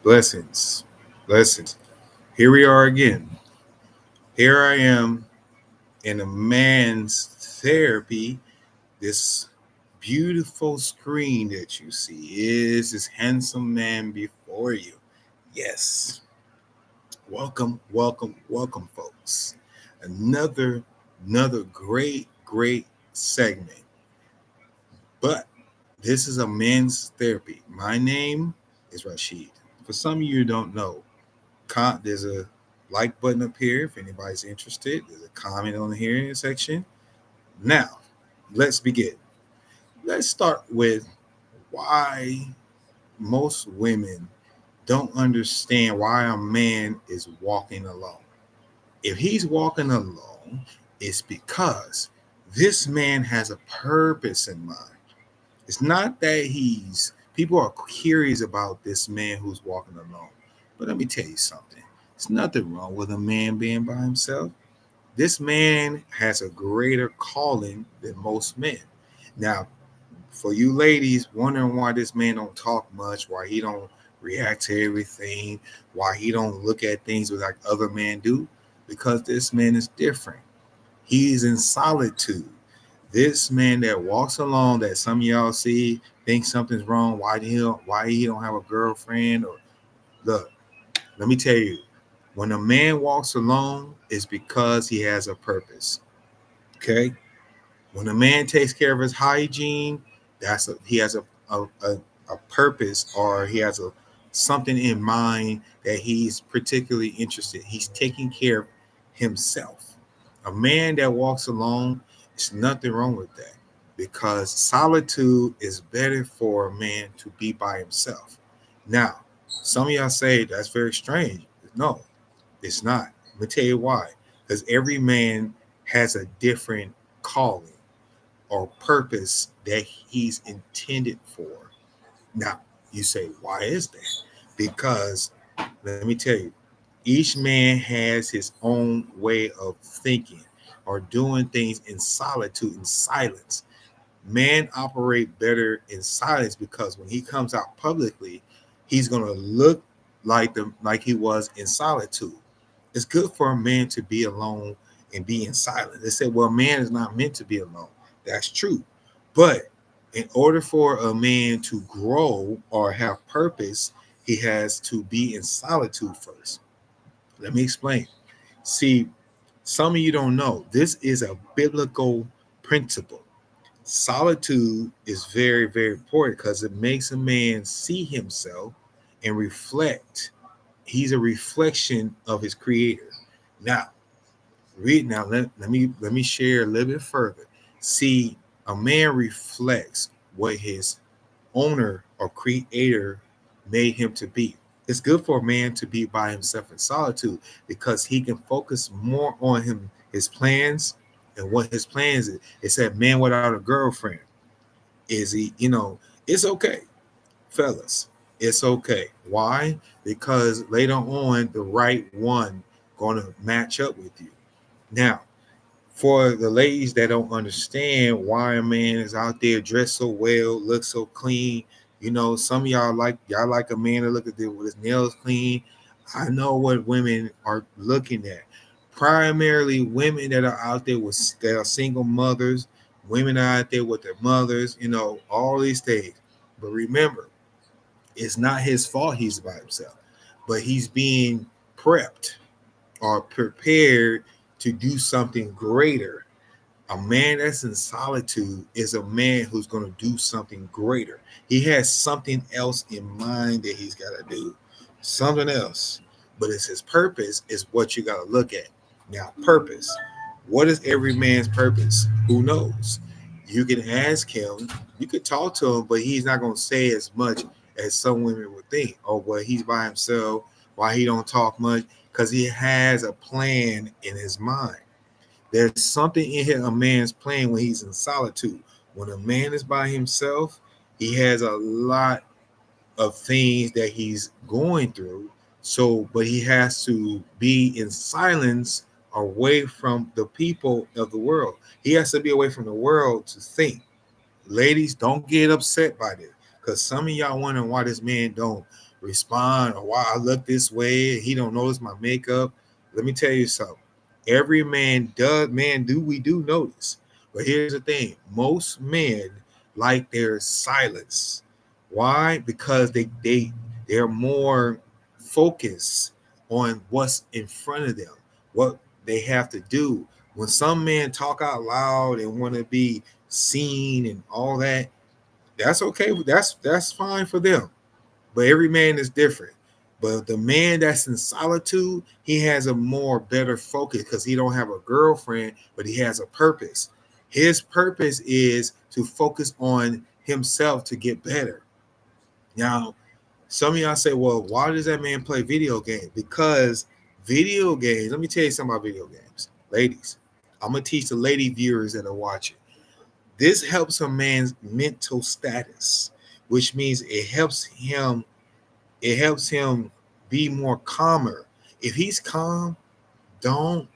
Blessings. Blessings. Here we are again. Here I am in a man's therapy. This beautiful screen that you see is this handsome man before you. Yes. Welcome, folks. Another, another great segment. But this is a men's therapy. My name is Rasheed. For some of you who don't know, there's a like button up here if anybody's interested. There's a comment on the hearing section. Now, let's begin. Let's start with why most women don't understand why a man is walking alone. If he's walking alone, it's because this man has a purpose in mind. It's not that people are curious about this man who's walking alone. But let me tell you something. There's nothing wrong with a man being by himself. This man has a greater calling than most men. Now, for you ladies wondering why this man don't talk much, why he don't react to everything, why he don't look at things like other men do, because this man is different. He's in solitude. This man that walks alone, that some of y'all see, think something's wrong. Why he don't have a girlfriend? Or look, let me tell you, when a man walks alone, it's because he has a purpose. Okay, when a man takes care of his hygiene, he has a purpose, or he has a something in mind that he's particularly interested. He's taking care of himself. A man that walks alone, there's nothing wrong with that because solitude is better for a man to be by himself. Now, some of y'all say that's very strange. No, it's not. Let me tell you why. Because every man has a different calling or purpose that he's intended for. Now, you say, why is that? Because let me tell you, each man has his own way of thinking or doing things in solitude, in silence. Man operate better in silence because when he comes out publicly, he's gonna look like he was in solitude. It's good for a man to be alone and be in silence. They said, well, man is not meant to be alone. That's true. But in order for a man to grow or have purpose, he has to be in solitude first. Let me explain. See, some of you don't know. This is a biblical principle. Solitude is very important because it makes a man see himself and reflect. He's a reflection of his creator. Now, let me share a little bit further. See, a man reflects what his owner or creator made him to be. It's good for a man to be by himself in solitude because he can focus more on his plans and what his plans is. It said man without a girlfriend. Is it's okay, fellas. It's okay. Why? Because later on the right one gonna match up with you. Now, for the ladies that don't understand why a man is out there dressed so well, looks so clean, some of y'all like a man to look at with his nails clean. I know what women are looking at. Primarily women that are out there that are single mothers, women are out there with their mothers, all these things. But remember, it's not his fault he's by himself, but he's being prepped or prepared to do something greater. A man that's in solitude is a man who's going to do something greater. He has something else in mind that he's got to do, something else. But it's his purpose is what you got to look at. Now, purpose. What is every man's purpose? Who knows? You can ask him, you could talk to him, but he's not going to say as much as some women would think. Oh, well, he's by himself. Why he don't talk much? Because he has a plan in his mind. There's something in here a man's plan when he's in solitude. When a man is by himself, he has a lot of things that he's going through. So, but he has to be in silence away from the people of the world. He has to be away from the world to think. Ladies, don't get upset by this. Because some of y'all wondering why this man don't respond, or why I look this way, and he don't notice my makeup. Let me tell you something. Every man does, man, do we do notice. But here's the thing: most men like their silence. Why? Because they're more focused on what's in front of them, what they have to do. When some men talk out loud and want to be seen and all that, that's okay. That's fine for them. But every man is different. But the man that's in solitude, he has a more better focus because he don't have a girlfriend, but he has a purpose. His purpose is to focus on himself to get better. Now, some of y'all say, well, why does that man play video games? Because video games, let me tell you something about video games. Ladies, I'm going to teach the lady viewers that are watching. This helps a man's mental status, which means it helps him be more calmer. If he's calm, don't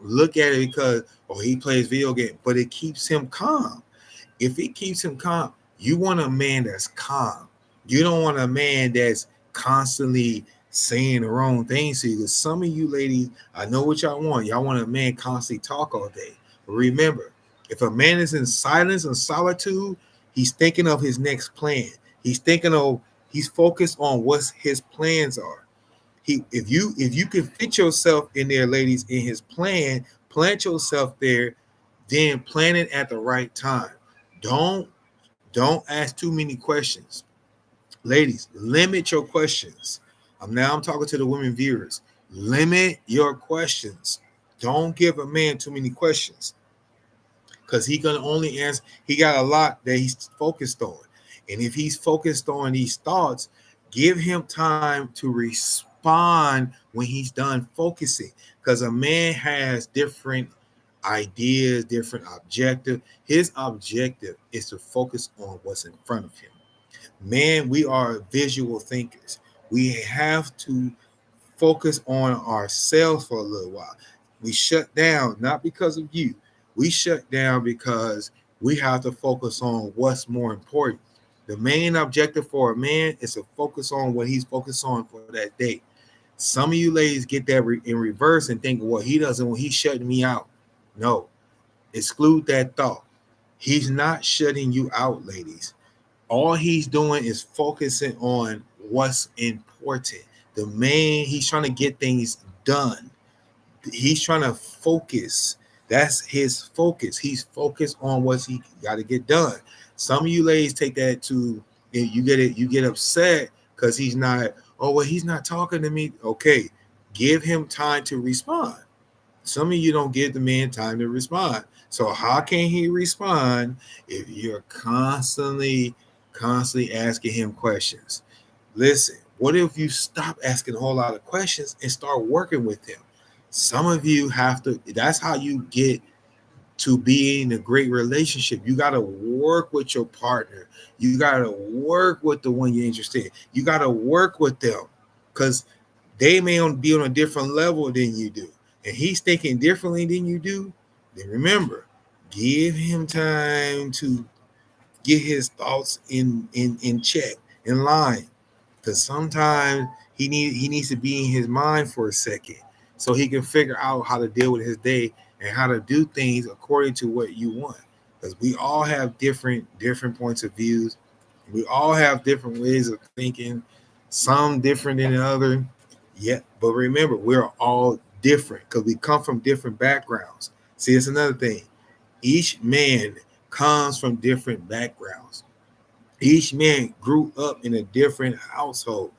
look at it because he plays video game, but it keeps him calm. If it keeps him calm, you want a man that's calm. You don't want a man that's constantly saying the wrong things to you. Because some of you ladies, I know what y'all want. Y'all want a man constantly talk all day. But remember, if a man is in silence and solitude, he's thinking of his next plan. He's focused on what his plans are. If you can fit yourself in there, ladies, in his plan, plant yourself there, then plan it at the right time. Don't don't ask too many questions. Ladies, limit your questions. I'm talking to the women viewers. Limit your questions. Don't give a man too many questions because he gonna only answer. He got a lot that he's focused on, and if he's focused on these thoughts, give him time to respond when he's done focusing. Because a man has different ideas, different objective. His objective is to focus on what's in front of him. Man, we are visual thinkers. We have to focus on ourselves for a little while. We shut down not because of you. We shut down because we have to focus on what's more important. The main objective for a man is to focus on what he's focused on for that day. Some of you ladies get that in reverse and think, well, he doesn't, when he's shutting me out. No, exclude that thought. He's not shutting you out, ladies. All he's doing is focusing on what's important. He's trying to get things done. He's trying to focus. That's his focus. He's focused on what he got to get done. Some of you ladies take that to you get upset because he's not, oh well, he's not talking to me. Okay, give him time to respond. Some of you don't give the man time to respond. So how can he respond if you're constantly asking him questions? Listen, what if you stop asking a whole lot of questions and start working with him? Some of you have to, that's how you get to be in a great relationship. You got to work with your partner. You got to work with the one you're interested in. You got to work with them because they may be on a different level than you do. And he's thinking differently than you do. Then remember, give him time to get his thoughts in check, in line. Because sometimes he needs to be in his mind for a second so he can figure out how to deal with his day and how to do things according to what you want. Because we all have different points of views. We all have different ways of thinking, some different than the other. Yeah, but remember, we're all different because we come from different backgrounds. See, it's another thing. Each man comes from different backgrounds. Each man grew up in a different household.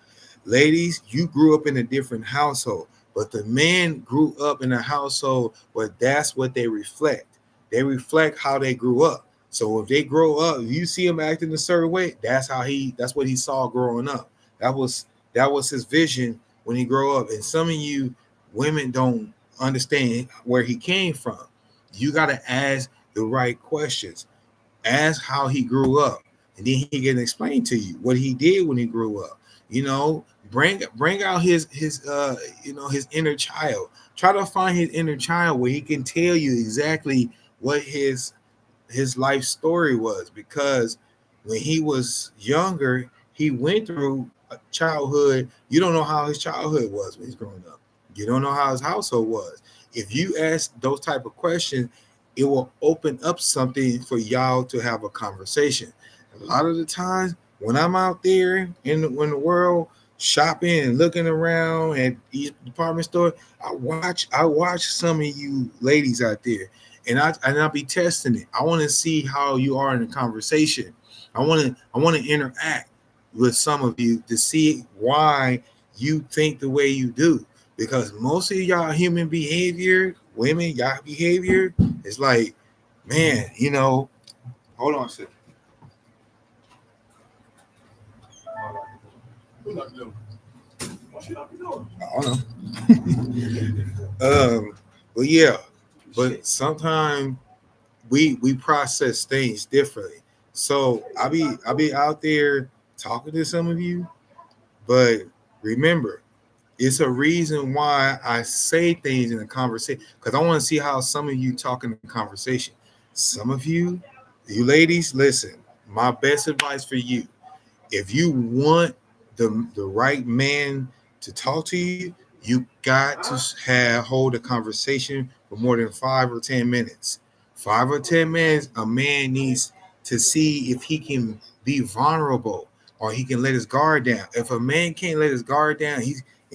Ladies, you grew up in a different household, but the man grew up in a household where that's what they reflect. They reflect how they grew up. So if they grow up, if you see him acting a certain way, that's what he saw growing up. That was his vision when he grew up. And some of you women don't understand where he came from. You got to ask the right questions. Ask how he grew up, and then he can explain to you what he did when he grew up. Bring out his inner child. Try to find his inner child where he can tell you exactly what his life story was, because when he was younger, he went through childhood, you don't know how his childhood was when he's growing up. You don't know how his household was. If you ask those type of questions, it will open up something for y'all to have a conversation. A lot of the times when I'm out there in the world shopping and looking around at these department stores, I watch some of you ladies out there, and I'll be testing it. I want to see how you are in a conversation. I want to interact with some of you to see why you think the way you do. Because most of y'all human behavior, women, y'all behavior is like, man, hold on a second. I don't know. But yeah, but sometimes we process things differently. So I be out there talking to some of you, but remember, it's a reason why I say things in a conversation because I want to see how some of you talk in a conversation. Some of you ladies, listen. My best advice for you: if you want the right man to talk to you, you got to hold a conversation for more than 5 or 10 minutes. 5 or 10 minutes, a man needs to see if he can be vulnerable or he can let his guard down. If a man can't let his guard down, and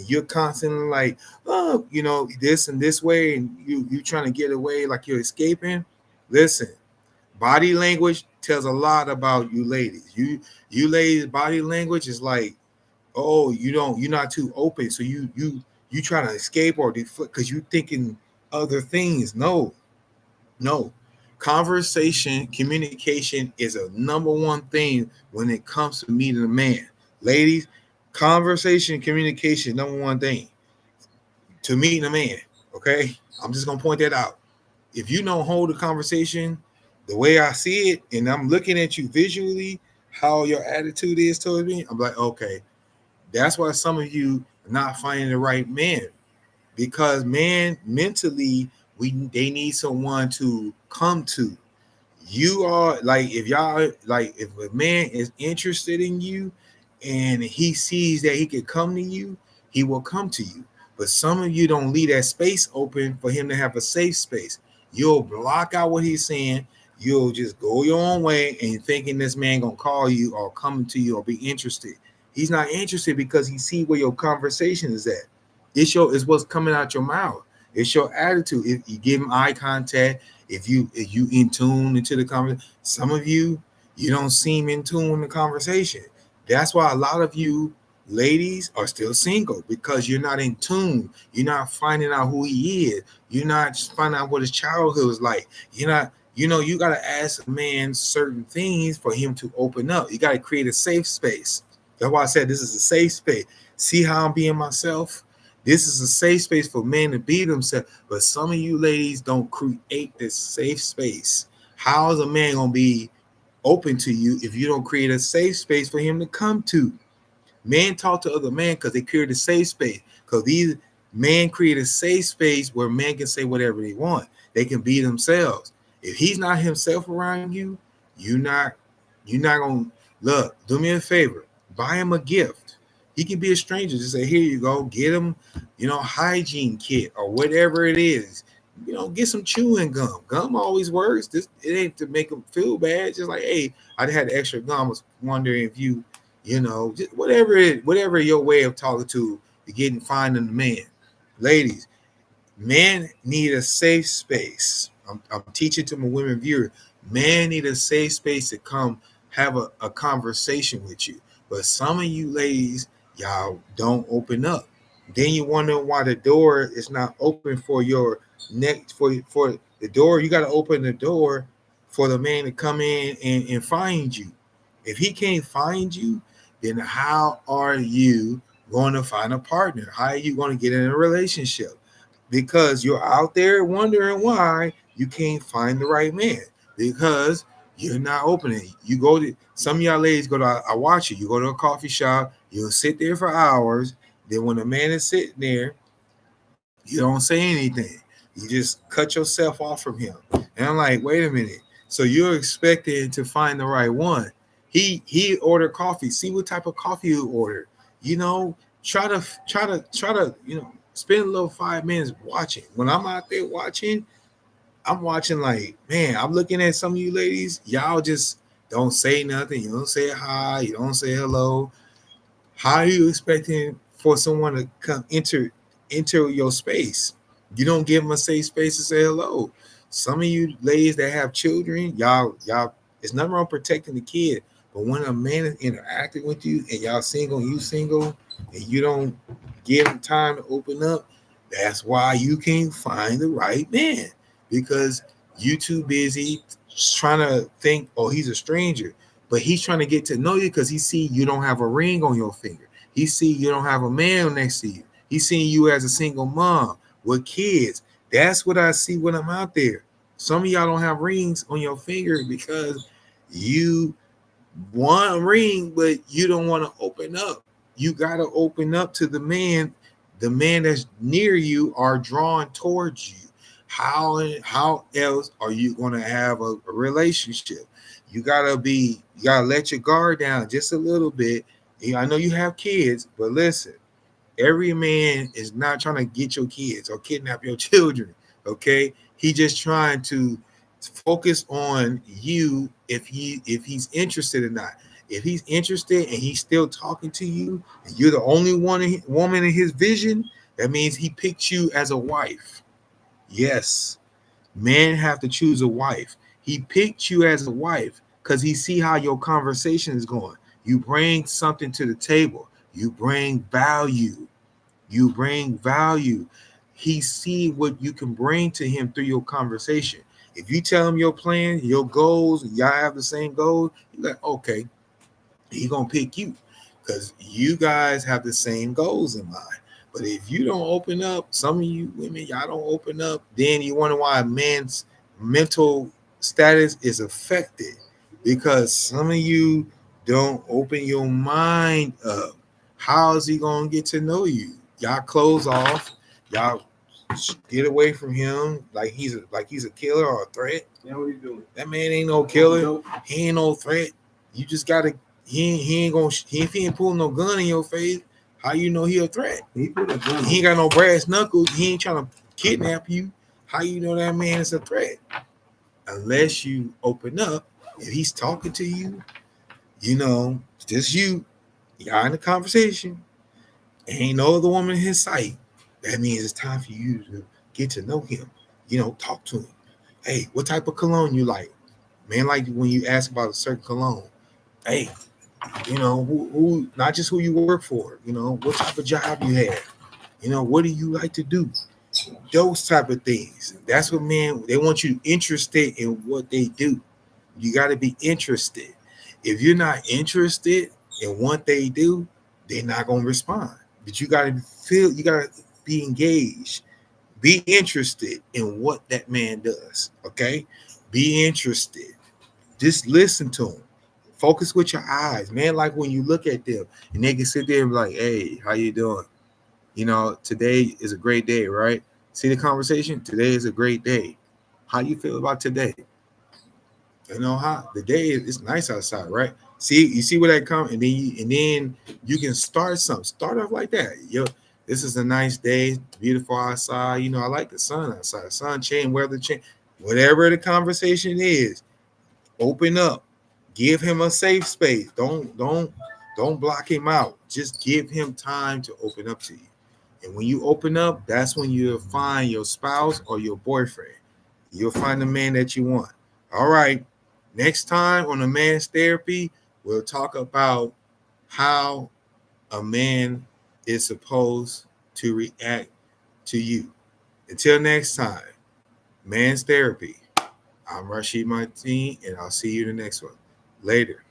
you're constantly like, oh, this and this way, and you trying to get away like you're escaping. Listen, body language tells a lot about you ladies. You ladies body language is like, oh, you're not too open, so you trying to escape or deflect because you thinking other things. No, conversation communication is a number one thing when it comes to meeting a man. Ladies, conversation communication number one thing to meeting a man. Okay, I'm just gonna point that out. If you don't hold a conversation the way I see it, and I'm looking at you visually, how your attitude is towards me, I'm like, okay, that's why some of you are not finding the right man. Because man, mentally, they need someone to come to. You are like, if y'all like, if a man is interested in you and he sees that he can come to you, he will come to you. But some of you don't leave that space open for him to have a safe space. You'll block out what he's saying. You'll just go your own way and thinking this man gonna call you or come to you or be interested. He's not interested because he see where your conversation is at. It's what's coming out your mouth. It's your attitude. If you give him eye contact, if you in tune into the conversation, some of you don't seem in tune in the conversation. That's why a lot of you ladies are still single because you're not in tune. You're not finding out who he is. You're not finding out what his childhood was like. You're not. You got to ask a man certain things for him to open up. You got to create a safe space. That's why I said this is a safe space. See how I'm being myself? This is a safe space for men to be themselves. But some of you ladies don't create this safe space. How is a man gonna be open to you if you don't create a safe space for him to come to? Men talk to other men because they create a safe space. Because these men create a safe space where men can say whatever they want. They can be themselves. If he's not himself around you, you're not you're not gonna look. Do me a favor. Buy him a gift. He can be a stranger. Just say, here you go. Get him, hygiene kit or whatever it is. Get some chewing gum. Gum always works. It ain't to make him feel bad. Just like, hey, I had extra gum. I was wondering if just whatever your way of talking to getting finding the man. Ladies, men need a safe space. I'm teaching to my women viewers. Men need a safe space to come have a conversation with you. But some of you ladies, y'all don't open up. Then you wonder why the door is not open for your neck for the door. You got to open the door for the man to come in and find you. If he can't find you, then how are you going to find a partner? How are you going to get in a relationship? Because you're out there wondering why you can't find the right man because you're not opening. You go to some of y'all ladies go to I watch it. You go to a coffee shop, you'll sit there for hours. Then when the man is sitting there, you don't say anything. You just cut yourself off from him. And I'm like, wait a minute. So you're expecting to find the right one. He ordered coffee. See what type of coffee you ordered. You know, try to spend a little 5 minutes watching. When I'm out there watching, I'm watching like, man, I'm looking at some of you ladies, y'all just don't say nothing. You don't say hi, you don't say hello. How are you expecting for someone to come enter your space? You don't give them a safe space to say hello. Some of you ladies that have children, y'all, it's nothing wrong protecting the kid, but when a man is interacting with you and y'all single, you single, and you don't give him time to open up, that's why you can't find the right man, because you too busy trying to think, oh, he's a stranger, but he's trying to get to know you because he see you don't have a ring on your finger. He see you don't have a man next to you. He's seeing you as a single mom with kids. That's what I see when I'm out there. Some of y'all don't have rings on your finger because you want a ring, but you don't want to open up. You got to open up to the man. The man that's near you are drawn towards you. How else are you going to have a relationship? You gotta let your guard down just a little bit. I know you have kids, but listen, every man is not trying to get your kids or kidnap your children. Okay, he just trying to focus on you if he's interested or not. If he's interested and he's still talking to you, and you're the only woman in his vision, that means he picked you as a wife. Yes, men have to choose a wife. He picked you as a wife because he see how your conversation is going. You bring something to the table. You bring value. You bring value. He see what you can bring to him through your conversation. If you tell him your plan, your goals, y'all have the same goals, you're like, okay, he gonna pick you because you guys have the same goals in mind. But if you don't open up, some of you women, y'all don't open up, then you wonder why a man's mental status is affected because some of you don't open your mind up. How is he gonna get to know you? Y'all close off, y'all get away from him like he's a killer or a threat. Yeah, what are you doing? That man ain't no killer. He ain't no threat. You just gotta. He ain't gonna. If he ain't pulling no gun in your face, how you know he a threat? He put a gun. He ain't got no brass knuckles. He ain't trying to kidnap you. How you know that man is a threat? Unless you open up. If he's talking to you, just you. Y'all in the conversation. Ain't no other woman in his sight. That means it's time for you to get to know him. Talk to him. Hey, what type of cologne you like? Man, like when you ask about a certain cologne. Hey, who not just who you work for, what type of job you have, what do you like to do? Those type of things. That's what men, they want you interested in what they do. You got to be interested. If you're not interested in what they do, they're not going to respond. But you got to be engaged. Be interested in what that man does. Okay? Be interested. Just listen to them. Focus with your eyes, man. Like when you look at them and they can sit there and be like, hey, how you doing? Today is a great day, right? See the conversation? Today is a great day. How you feel about today? How the day is, it's nice outside, right? You see where that comes, and then you can start something. Start off like that. This is a nice day, beautiful outside. I like the sun outside. Sun change, weather change, whatever the conversation is. Open up. Give him a safe space. Don't block him out. Just give him time to open up to you. And when you open up, that's when you'll find your spouse or your boyfriend. You'll find the man that you want. All right. Next time on the man's therapy, we'll talk about how a man is supposed to react to you. Until next time, man's therapy. I'm Rasheed Martin, and I'll see you in the next one. Later.